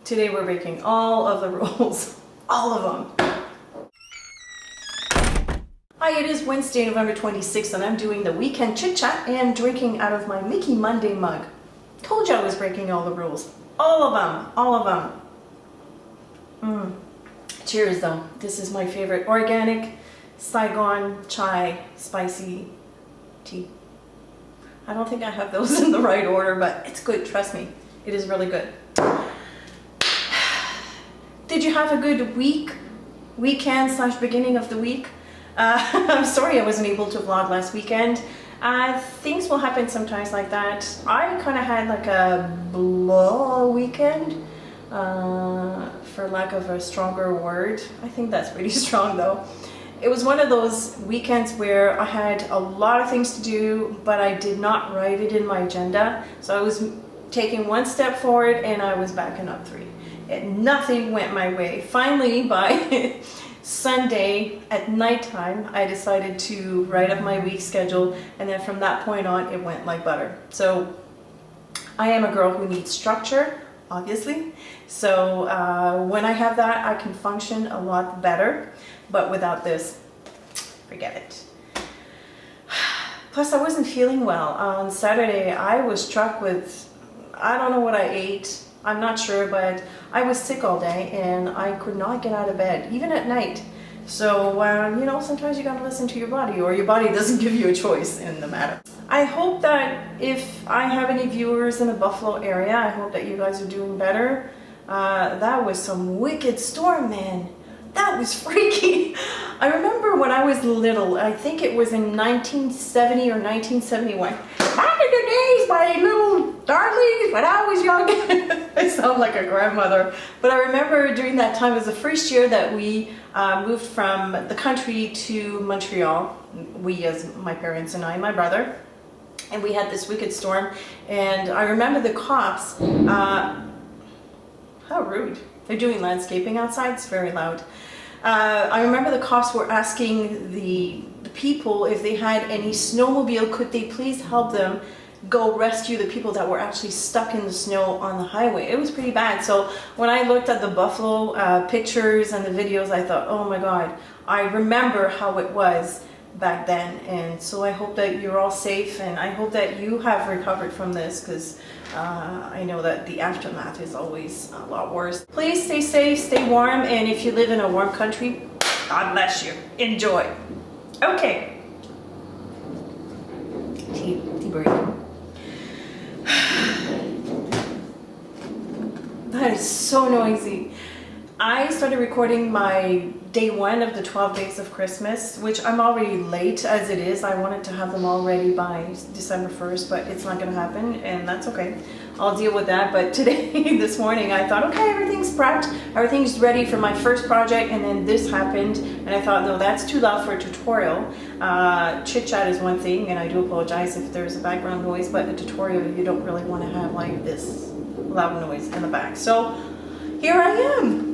Today we're breaking all of the rules, all of them. Hi, it is Wednesday, November 26th, and I'm doing the weekend chit chat and drinking out of my Mickey Monday mug. Told you I was breaking all the rules. All of them, all of them. Cheers though. This is my favorite organic Saigon chai spicy tea. I don't think I have those in the right order, but it's good, trust me. It is really good. Did you have a good weekend / beginning of the week? I'm sorry I wasn't able to vlog last weekend. Things will happen sometimes like that. I kind of had like a blah weekend, for lack of a stronger word. I think that's pretty strong though. It was one of those weekends where I had a lot of things to do, but I did not write it in my agenda. So I was taking one step forward and I was backing up three. And nothing went my way. Finally, by Sunday at nighttime, I decided to write up my week schedule, and then from that point on, it went like butter. So I am a girl who needs structure, obviously. So when I have that, I can function a lot better, but without this, forget it. Plus, I wasn't feeling well. On Saturday, I was struck with, I don't know what I ate. I'm not sure, but I was sick all day and I could not get out of bed, even at night. So, you know, sometimes you gotta listen to your body, or your body doesn't give you a choice in the matter. I hope that if I have any viewers in the Buffalo area, I hope that you guys are doing better. That was some wicked storm, man. That was freaky. I remember when I was little, I think it was in 1970 or 1971. Back in the days, my little darlings, when I was young. I sound like a grandmother. But I remember during that time, it was the first year that we moved from the country to Montreal. We, as my parents and I, my brother. And we had this wicked storm. And I remember the cops, how rude. They're doing landscaping outside, it's very loud. I remember the cops were asking the people if they had any snowmobile, could they please help them go rescue the people that were actually stuck in the snow on the highway. It was pretty bad. So when I looked at the Buffalo pictures and the videos, I thought, oh my God, I remember how it was back then. And so I hope that you're all safe, and I hope that you have recovered from this, because I know that the aftermath is always a lot worse. Please stay safe, stay warm, and if you live in a warm country, God bless you. Enjoy. Okay. Tea break. That is so noisy. I started recording my day one of the 12 days of Christmas, which I'm already late as it is. I wanted to have them all ready by December 1st, but it's not going to happen, and that's okay. I'll deal with that. But today, this morning, I thought, okay, everything's prepped, everything's ready for my first project, and then this happened, and I thought, no, that's too loud for a tutorial. Chit chat is one thing, and I do apologize if there's a background noise, but a tutorial, you don't really want to have like this loud noise in the back. So here I am.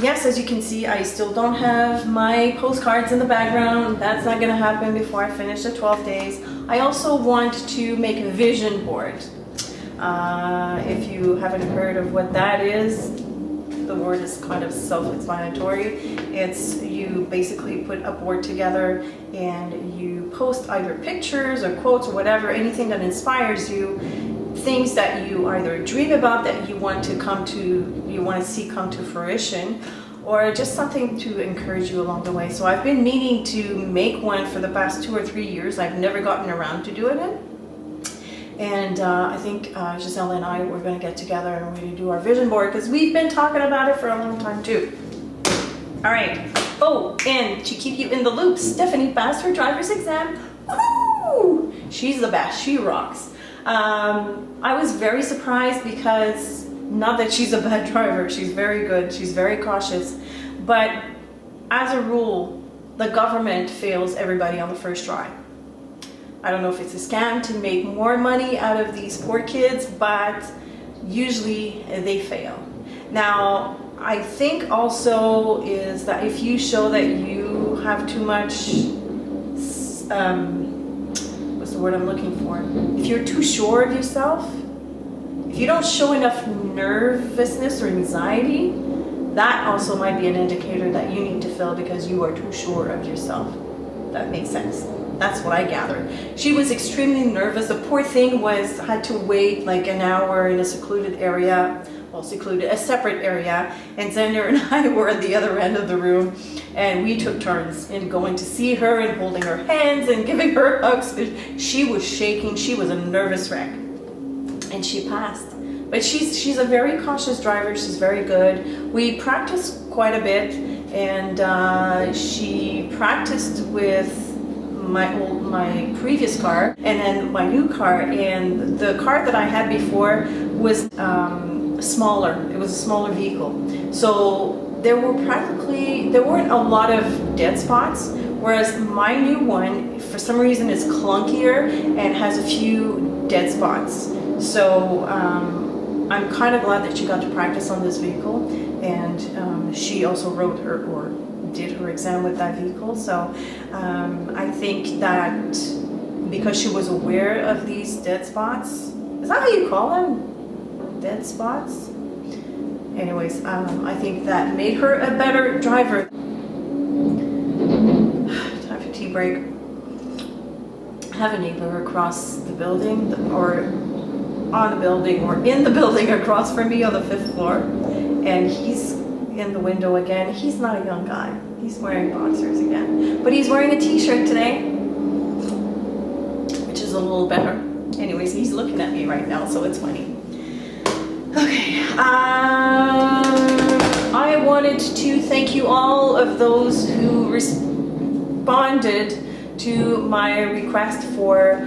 Yes, as you can see, I still don't have my postcards in the background. That's not going to happen before I finish the 12 days. I also want to make a vision board. If you haven't heard of what that is, the word is kind of self-explanatory. It's you basically put a board together and you post either pictures or quotes or whatever, anything that inspires you, things that you either dream about that you want to see come to fruition, or just something to encourage you along the way. So I've been meaning to make one for the past 2 or 3 years. I've never gotten around to doing it. And I think Giselle and I, we're going to get together and we're going to do our vision board, because we've been talking about it for a long time too. All right. Oh, and to keep you in the loop, Stephanie passed her driver's exam. Woo! She's the best. She rocks. I was very surprised, because not that she's a bad driver, she's very good, she's very cautious, but as a rule, the government fails everybody on the first try. I don't know if it's a scam to make more money out of these poor kids, but usually they fail. Now, I think also is that if you show that you have too much, what's the word I'm looking for? If you're too sure of yourself, if you don't show enough nervousness or anxiety, that also might be an indicator that you need to fill because you are too sure of yourself. That makes sense. That's what I gathered. She was extremely nervous. The poor thing had to wait like an hour in a secluded area, well, a separate area, and Xander and I were at the other end of the room, and we took turns in going to see her and holding her hands and giving her hugs. She was shaking. She was a nervous wreck, and she passed. But she's a very cautious driver. She's very good. We practiced quite a bit, and she practiced with my previous car and then my new car. And the car that I had before was smaller. It was a smaller vehicle. So there weren't a lot of dead spots, whereas my new one, for some reason, is clunkier and has a few dead spots. So I'm kind of glad that she got to practice on this vehicle, and she also did her exam with that vehicle. So I think that because she was aware of these dead spots, is that how you call them? Dead spots? Anyways, I think that made her a better driver. Time for tea break. I have a neighbor across the building, or on the building, or in the building across from me on the 5th floor, and he's in the window again. He's not a young guy. He's wearing boxers again, but he's wearing a t-shirt today, which is a little better. Anyways, he's looking at me right now, so it's funny. Okay, I wanted to thank you all of those who responded to my request for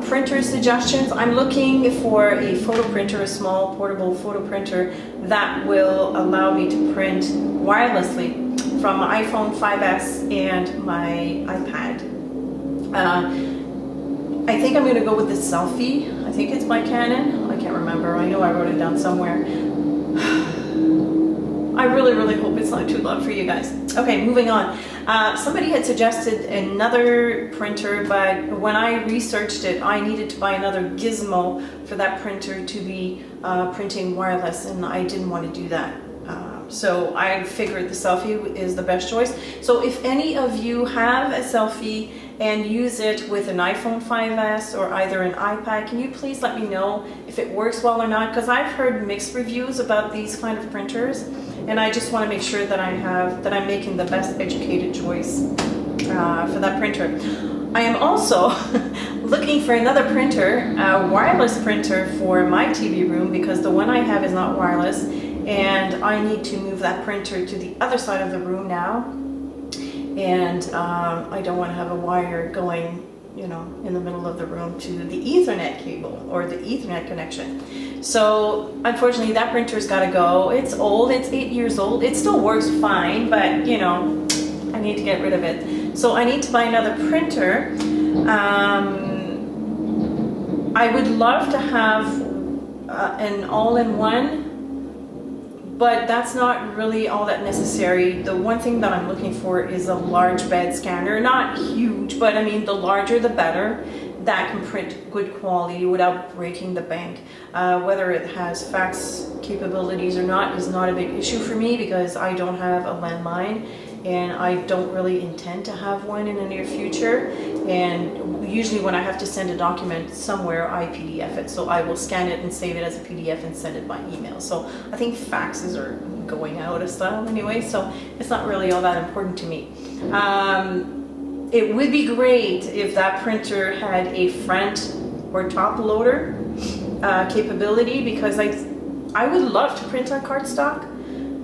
printer suggestions. I'm looking for a photo printer, a small portable photo printer that will allow me to print wirelessly from my iPhone 5S and my iPad. I think I'm going to go with the selfie. I think it's by Keenan. I can't remember. I know I wrote it down somewhere. I really, really hope it's not too loud for you guys. Okay, moving on. Somebody had suggested another printer, but when I researched it, I needed to buy another gizmo for that printer to be printing wireless, and I didn't want to do that. So I figured the selfie is the best choice. So if any of you have a selfie and use it with an iPhone 5S or either an iPad, can you please let me know if it works well or not? Because I've heard mixed reviews about these kind of printers, and I just want to make sure that I'm making the best educated choice for that printer. I am also looking for another printer, a wireless printer for my TV room, because the one I have is not wireless, and I need to move that printer to the other side of the room now, and I don't want to have a wire going, you know, in the middle of the room to the Ethernet cable or the Ethernet connection. So unfortunately that printer's got to go. It's old, it's 8 years old. It still works fine, but you know, I need to get rid of it. So I need to buy another printer. I would love to have an all-in-one, but that's not really all that necessary. The one thing that I'm looking for is a large bed scanner. Not huge, but I mean the larger the better. That can print good quality without breaking the bank. Whether it has fax capabilities or not is not a big issue for me, because I don't have a landline and I don't really intend to have one in the near future. And usually when I have to send a document somewhere, I PDF it. So I will scan it and save it as a PDF and send it by email. So I think faxes are going out of style anyway, so it's not really all that important to me. It would be great if that printer had a front or top loader capability, because I would love to print on cardstock,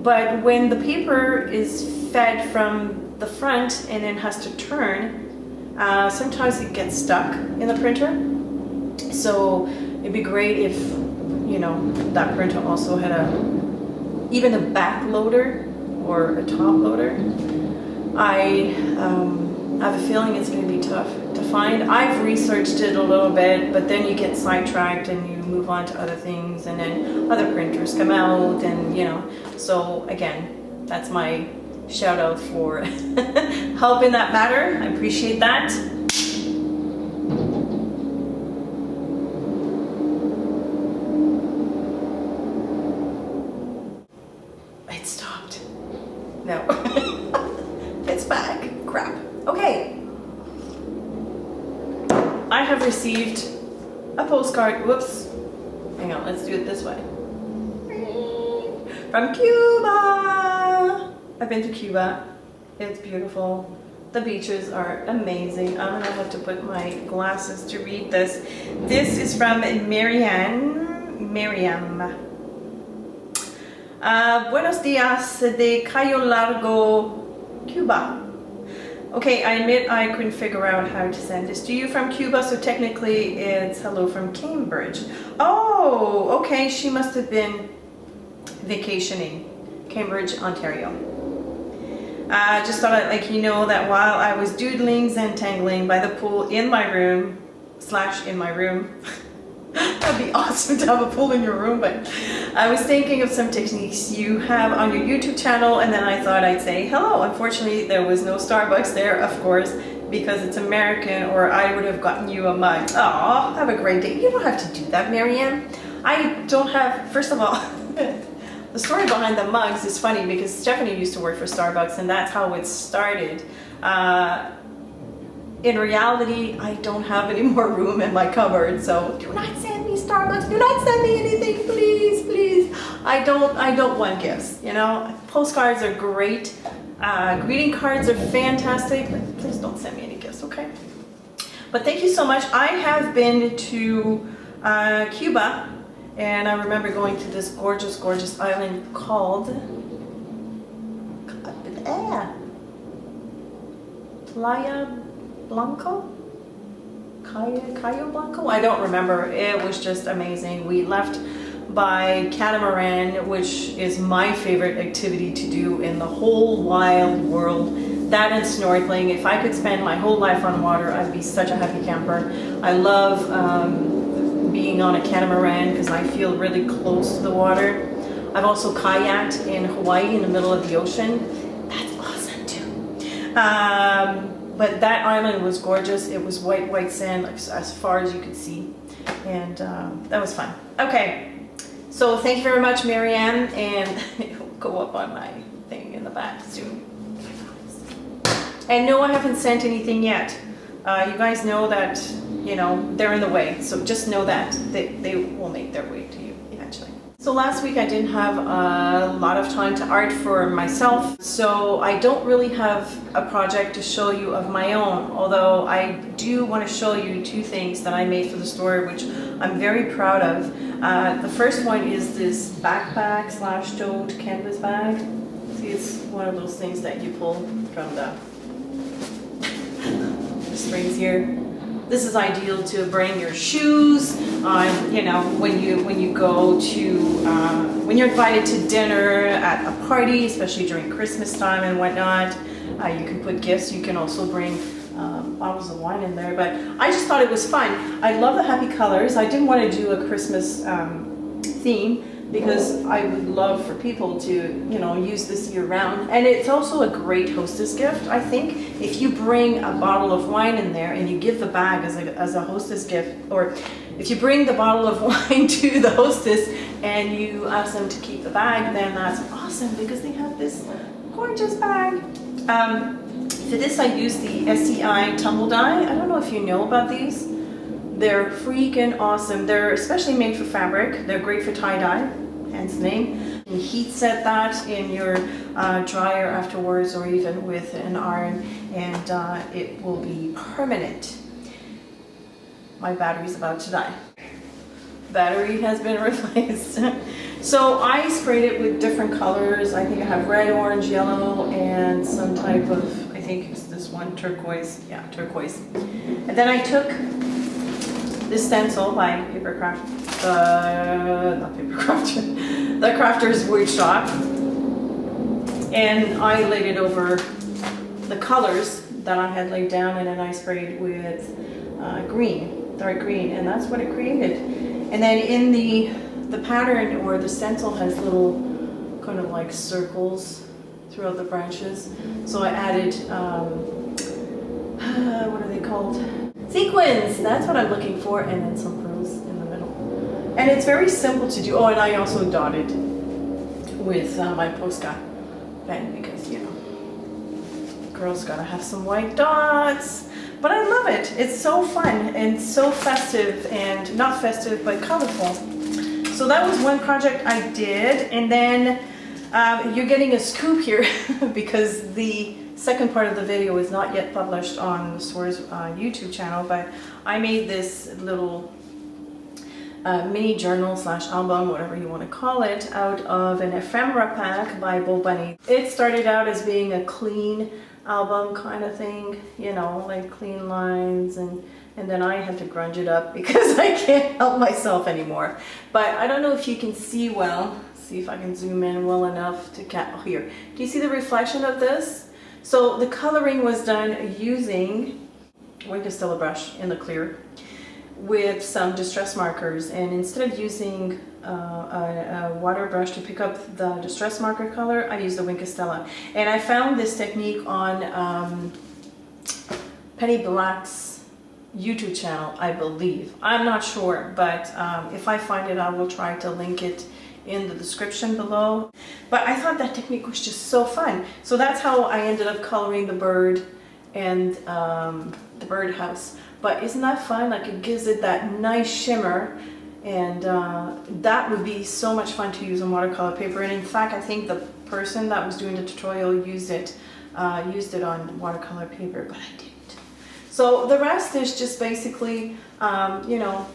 but when the paper is fed from the front and then has to turn, sometimes it gets stuck in the printer. So it'd be great if, you know, that printer also had even a back loader or a top loader. I have a feeling it's going to be tough to find. I've researched it a little bit, but then you get sidetracked and you move on to other things, and then other printers come out, and you know. So again, that's my shout out for help in that matter. I appreciate that. No. It's back. Crap. Okay. I have received a postcard. Whoops. Hang on, let's do it this way. From Cuba. I've been to Cuba. It's beautiful. The beaches are amazing. I'm gonna have to put my glasses to read this. This is from Miriam. Buenos dias de Cayo Largo, Cuba. Okay, I admit I couldn't figure out how to send this to you from Cuba, so technically it's hello from Cambridge. Oh, okay, she must have been vacationing. Cambridge, Ontario. Just thought I'd let you know that while I was doodling and tangling by the pool in my room, that'd be awesome to have a pool in your room, but I was thinking of some techniques you have on your YouTube channel, and then I thought I'd say hello. Unfortunately, there was no Starbucks there, of course, because it's American, or I would have gotten you a mug. Aw, have a great day. You don't have to do that, Marianne. I don't have, first of all, the story behind the mugs is funny because Stephanie used to work for Starbucks and that's how it started. In reality, I don't have any more room in my cupboard, so do not send me Starbucks. Do not send me anything, please, please. I don't want gifts, you know. Postcards are great. Greeting cards are fantastic, but please don't send me any gifts, okay? But thank you so much. I have been to Cuba. And I remember going to this gorgeous, gorgeous island called Playa Blanco? Cayo Blanco? I don't remember. It was just amazing. We left by catamaran, which is my favorite activity to do in the whole wild world. That and snorkeling. If I could spend my whole life on water, I'd be such a happy camper. I love being on a catamaran because I feel really close to the water. I've also kayaked in Hawaii in the middle of the ocean. That's awesome too. But that island was gorgeous. It was white sand, like, as far as you could see. And that was fun. Okay, so thank you very much, Marianne, and it will go up on my thing in the back soon. And no, I haven't sent anything yet. You guys know that, you know, they're in the way, so just know that they will make their way to you eventually. So last week I didn't have a lot of time to art for myself, so I don't really have a project to show you of my own, although I do want to show you two things that I made for the store, which I'm very proud of. The first one is this backpack / tote canvas bag. See, it's one of those things that you pull from the strings here. This is ideal to bring your shoes on, you know, when you go to, when you're invited to dinner at a party, especially during Christmas time and whatnot. You can put gifts. You can also bring bottles of wine in there. But I just thought it was fun. I love the happy colors. I didn't want to do a Christmas theme because I would love for people to, you know, use this year round. And it's also a great hostess gift, I think. If you bring a bottle of wine in there and you give the bag as a hostess gift, or if you bring the bottle of wine to the hostess and you ask them to keep the bag, then that's awesome because they have this gorgeous bag. For this I used the SEI tumble die. I don't know if you know about these. They're freaking awesome. They're especially made for fabric. They're great for tie-dye, hence the name. You can heat set that in your dryer afterwards or even with an iron, and it will be permanent. My battery's about to die. Battery has been replaced. So I sprayed it with different colors. I think I have red, orange, yellow, and some type of, I think it's this one, turquoise. Yeah, turquoise. And then I took this stencil by Papercraft, not Papercraft, the Crafter's Woodshop, and I laid it over the colors that I had laid down, and then I sprayed with green, dark green, and that's what it created. And then in the pattern, or the stencil, has little kind of like circles throughout the branches. So I added, what are they called? Sequins, that's what I'm looking for, and then some pearls in the middle. And it's very simple to do. Oh, and I also dotted with my Posca pen because, you know, girls gotta have some white dots. But I love it. It's so fun and so festive, and not festive, but colorful. So that was one project I did. And then you're getting a scoop here because the second part of the video is not yet published on the store's YouTube channel, but I made this little mini journal slash album, whatever you want to call it, out of an ephemera pack by Bo Bunny. It started out as being a clean album kind of thing, you know, like clean lines, and then I had to grunge it up because I can't help myself anymore. But I don't know if you can see well. See if I can zoom in well enough to catch. Oh, here. Do you see the reflection of this? So the coloring was done using Wink of Stella brush in the clear with some distress markers, and instead of using a water brush to pick up the distress marker color, I used the Wink of Stella. And I found this technique on Penny Black's YouTube channel, I believe. I'm not sure, but if I find it, I will try to link it in the description below. But I thought that technique was just so fun. So that's how I ended up coloring the bird and the birdhouse. But isn't that fun? Like, it gives it that nice shimmer, and that would be so much fun to use on watercolor paper. And in fact, I think the person that was doing the tutorial used it on watercolor paper, but I didn't. So the rest is just basically, you know,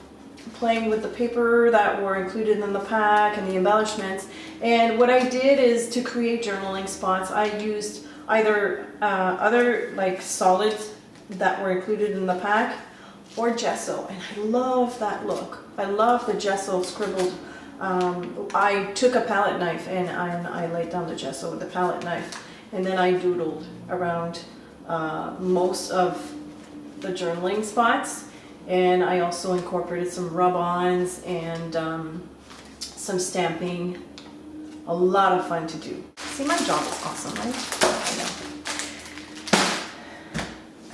playing with the paper that were included in the pack and the embellishments. And what I did is, to create journaling spots, I used either other like solids that were included in the pack, or gesso, and I love that look. I love the gesso scribbled. I took a palette knife and I laid down the gesso with the palette knife, and then I doodled around most of the journaling spots, and I also incorporated some rub-ons and some stamping. A lot of fun to do. See, my job is awesome, right? I know.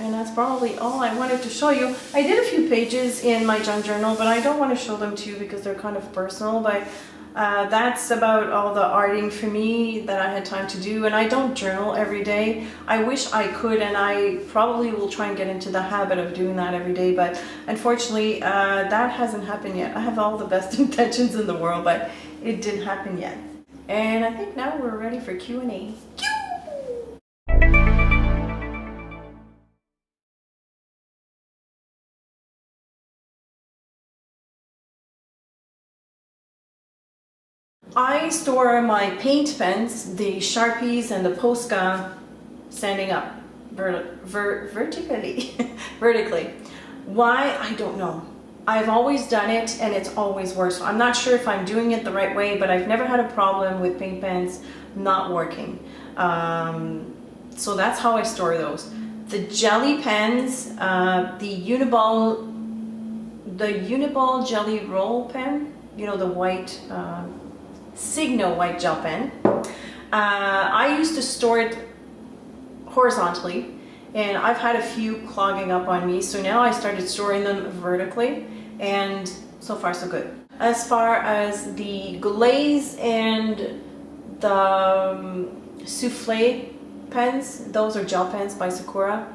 And that's probably all I wanted to show you. I did a few pages in my junk journal, but I don't want to show them to you because they're kind of personal. But that's about all the arting for me that I had time to do. And I don't journal every day. I wish I could, and I probably will try and get into the habit of doing that every day. But unfortunately, that hasn't happened yet. I have all the best intentions in the world, but it didn't happen yet. And I think now we're ready for Q&A. I store my paint pens, the Sharpies and the Posca, standing up vertically. Vertically. Why? I don't know. I've always done it and it's always worked. So I'm not sure if I'm doing it the right way, but I've never had a problem with paint pens not working. So that's how I store those. The jelly pens, the Uniball Jelly Roll pen, you know, the white Signo white gel pen. I used to store it horizontally, and I've had a few clogging up on me, so now I started storing them vertically, and so far so good. As far as the glaze and the souffle pens, those are gel pens by Sakura.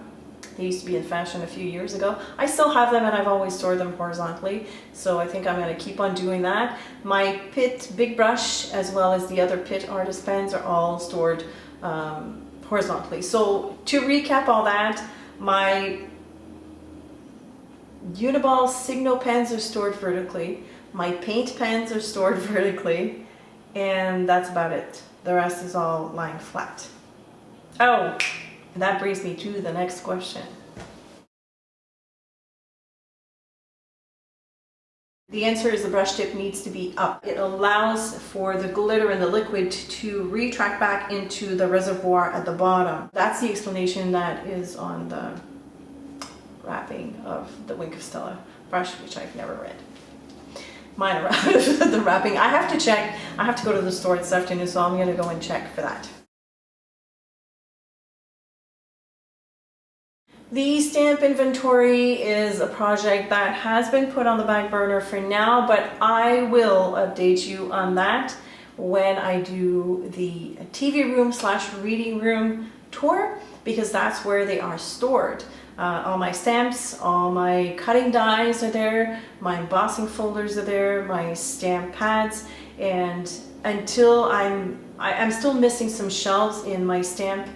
They used to be in fashion a few years ago. I still have them, and I've always stored them horizontally, so I think I'm going to keep on doing that. My Pitt Big Brush, as well as the other Pitt Artist pens, are all stored horizontally. So to recap all that, my Uniball Signo pens are stored vertically, my paint pens are stored vertically, and that's about it. The rest is all lying flat. Oh! And that brings me to the next question. The answer is the brush tip needs to be up. It allows for the glitter and the liquid to retract back into the reservoir at the bottom. That's the explanation that is on the wrapping of the Wink of Stella brush, which I've never read. Mine are out of the wrapping. I have to check. I have to go to the store this afternoon, so I'm going to go and check for that. The stamp inventory is a project that has been put on the back burner for now, but I will update you on that when I do the TV room / reading room tour, because that's where they are stored. All my stamps, all my cutting dies are there, my embossing folders are there, my stamp pads, and until I'm still missing some shelves in my stamp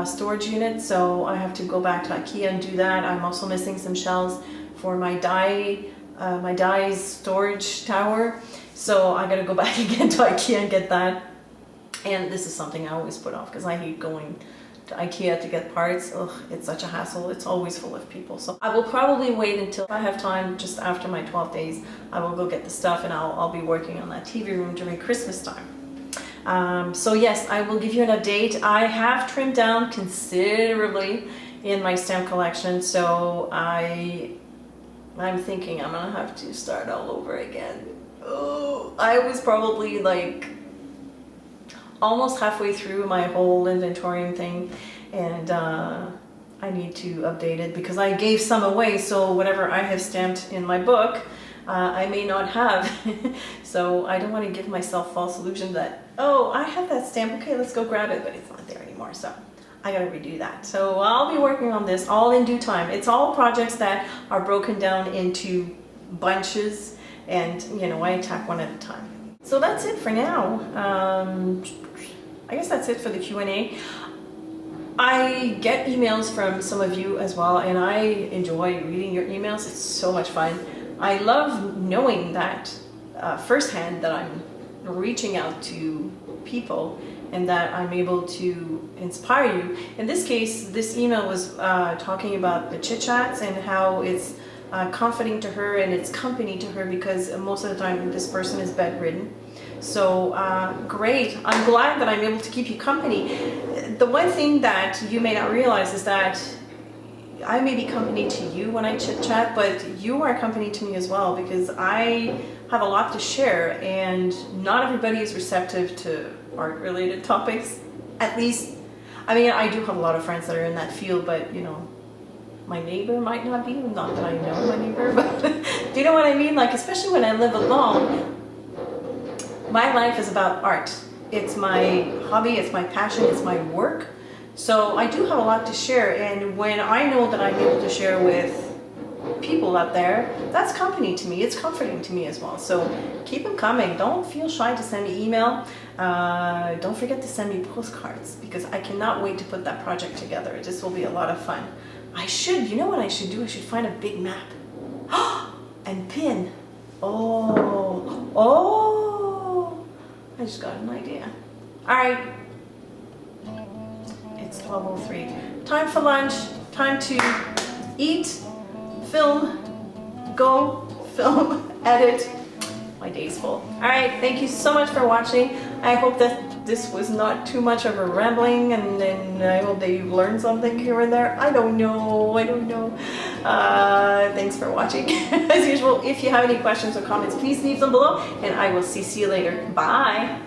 storage unit, so I have to go back to IKEA and do that. I'm also missing some shelves for my dies storage tower, so I gotta go back again to IKEA and get that. And this is something I always put off because I hate going to IKEA to get parts. Ugh, it's such a hassle. It's always full of people. So I will probably wait until I have time, just after my 12 days. I will go get the stuff, and I'll be working on that TV room during Christmas time. So yes, I will give you an update. I have trimmed down considerably in my stamp collection, so I'm thinking I'm gonna have to start all over again. Oh, I was probably like almost halfway through my whole inventorying thing, and I need to update it because I gave some away, so whatever I have stamped in my book I may not have. So I don't want to give myself false illusion that, oh, I have that stamp, okay, let's go grab it, but it's not there anymore, so I gotta redo that. So I'll be working on this all in due time. It's all projects that are broken down into bunches, and you know, I attack one at a time. So that's it for now. I guess that's it for the Q&A. I get emails from some of you as well, and I enjoy reading your emails. It's so much fun. I love knowing that firsthand, that I'm reaching out to people and that I'm able to inspire you. In this case, this email was talking about the chit-chats and how it's comforting to her and it's company to her, because most of the time this person is bedridden. So great, I'm glad that I'm able to keep you company. The one thing that you may not realize is that I may be company to you when I chit chat, but you are company to me as well, because I have a lot to share, and not everybody is receptive to art related topics. At least, I mean, I do have a lot of friends that are in that field, but you know, my neighbor might not be, not that I know my neighbor, but do you know what I mean? Like, especially when I live alone, my life is about art. It's my hobby, it's my passion, it's my work. So I do have a lot to share, and when I know that I'm able to share with people out there, that's company to me. It's comforting to me as well. So keep them coming. Don't feel shy to send me email. Don't forget to send me postcards, because I cannot wait to put that project together. This will be a lot of fun. You know what I should do? I should find a big map and pin. Oh, I just got an idea. All right. It's 12:03. Time for lunch. Time to eat, film, go, film, edit. My day's full. All right. Thank you so much for watching. I hope that this was not too much of a rambling, and then I hope that you learned something here and there. I don't know. Thanks for watching. As usual, if you have any questions or comments, please leave them below, and I will see you later. Bye.